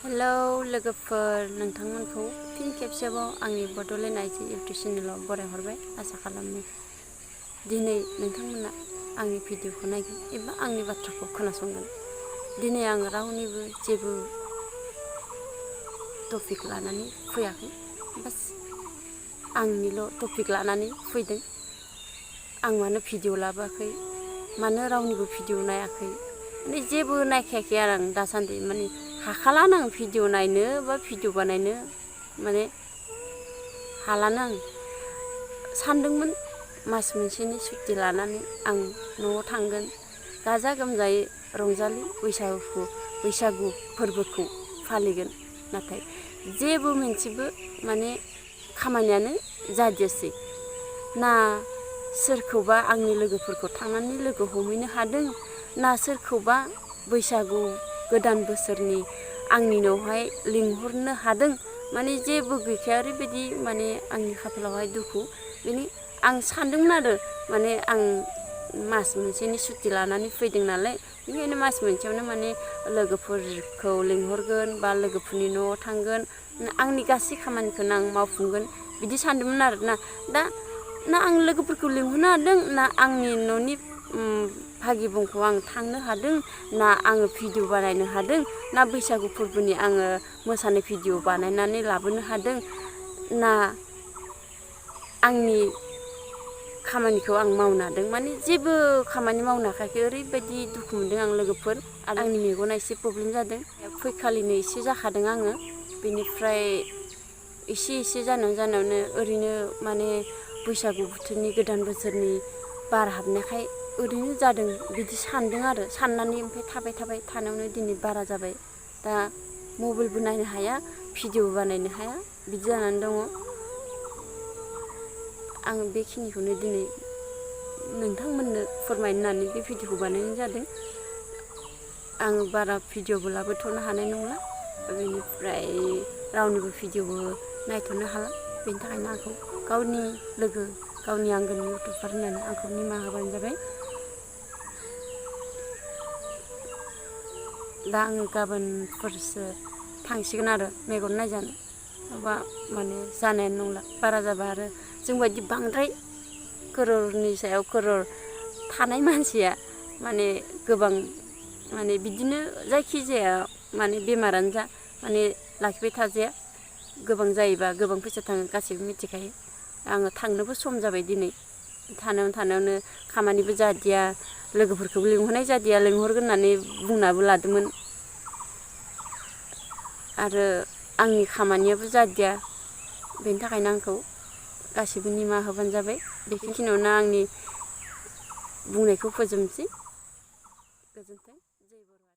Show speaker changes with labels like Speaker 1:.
Speaker 1: Hello लोगोफोर, नोंथांमोनखौ फिन खेबसेबाव आंनि बड'लेण्ड आइजो इउटुब चेनेलाव बरायहरबाय। आसा खालामो दिनै नोंथांमोना आंनि भिडिअखौ नायगोन एबा आंनि बाथ्राखौ खोनासंगोन। दिनै आं रावनिबो जेबो टपिक लानानै फैयाखै, बास आंनिल' टपिक लानानै फैदों। आं मानो भिडिअ लाबोआखै, मानो रावनिबो भिडिअ नायाखै, माने जेबो नायखायाखै आरो आं दासान्दि। माने हाखालानो आं भिडिअ नायनो बा भिडिअ बानायनो, माने हालानो आं। सानदोंमोन मास मोनसेनि सुटि लानानै आं न'आव थांगोन, गाजा गोमजायै रंजालि बैसागु फोरबोखौ फालिगोन। नाथाय जेबो मोनसेबो माने खामानियानो जादियासै। ना सोरखौबा आंनि लोगोफोरखौ थांनानै लोगो हमहैनो हादों, ना सोरखौबा बैसागु गोदान बोसोरनि आंनि न'आवहाय लिंहरनो हादों। माने जेबो गैखाया, ओरैबायदि माने आंनि खाफालावहाय दुखु। बेनि आं सानदोंमोन आरो माने आं मास मोनसेनि सुटि लानानै फैदों नालाय, बेनिखायनो मास मोनसेयावनो माने लोगोफोरखौ लिंहरगोन बा लोगोफोरनि न'आव थांगोन, आंनि गासै खामानिखौनो आं मावफुंगोन बिदि सानदोंमोन आरोना। दा ना आं लोगोफोरखौ लिंहरनो हादों, ना आंनि न'नि भागि बुंखौ आं थांनो हादों, ना आङो भिडिअ बानायनो हादों, ना बैसागु फोरबोनि आङो मोसानाय भिडिअ बानायनानै लाबोनो हादों, ना आंनि खामानिखौ आं मावनो हादों। माने जेबो खामानि मावनो हाखायाखै। ओरैबायदि दुखु मोनदों आं लोगोफोर। आरो आंनि मेगना एसे प्रब्लेम जादों। फैखालिनो एसे जाखादों आङो, बेनिफ्राय एसे जानायावनो ओरैनो माने बैसागु बोथोरनि गोदान बोसोरनि बार हाबनायखाय ओरैनो जादों बिदि सानदों आरो। साननानै ओमफ्राय थाबाय थानायावनो दिनै बारा जाबाय। दा मबाइलबो नायनो हाया, भिडिअबो बानायनो हाया, बिदि जानानै दङ। आं बेखिनिखौनो दिनै नोंथांमोननो फोरमायनो होननानै बे भिडिअखौ बानायनाय जादों। आं बारा भिडिअबो लाबोथ'नो हानाय नंला, बेनिफ्राय रावनिबो भिडिअबो नायथ'नो हाला। बेनि थाखायनो आंखौ गावनि लोगो, गावनि आंगोनि इउटुबार होननानै आंखौ निमाहा होबानो जाबाय। दा आङो गाबोनफोरसो थांसिगोन आरो मेगन नायजानो, माबा माने जानायानो नंला। बारा जाबा आरो जोंबायदि बांद्राय क'ररनि सायाव क'रर थानाय मानसिया माने गोबां माने बिदिनो जायखिजाया माने बेमारानो जा माने लाखिबाय थाजाया। गोबां जायोबा गोबां फैसा थाङो, गासैबो मिथिखायो। आङो थांनोबो सम जाबाय दिनै। थानायावनो खामानिबो जादिया, लोगोफोरखौबो लिंहरनाय जादिया। लिंहरगोन होननानै बुंनाबो लादोंमोन, आरो आंनि खामानियाबो जादिया। बेनि थाखायनो आंखौ गासैबो निमाहा होबानो जाबाय। बेखिनियावनो आंनि बुंनायखौ फोजोबनोसै। गोजोन्थों। जै बर'।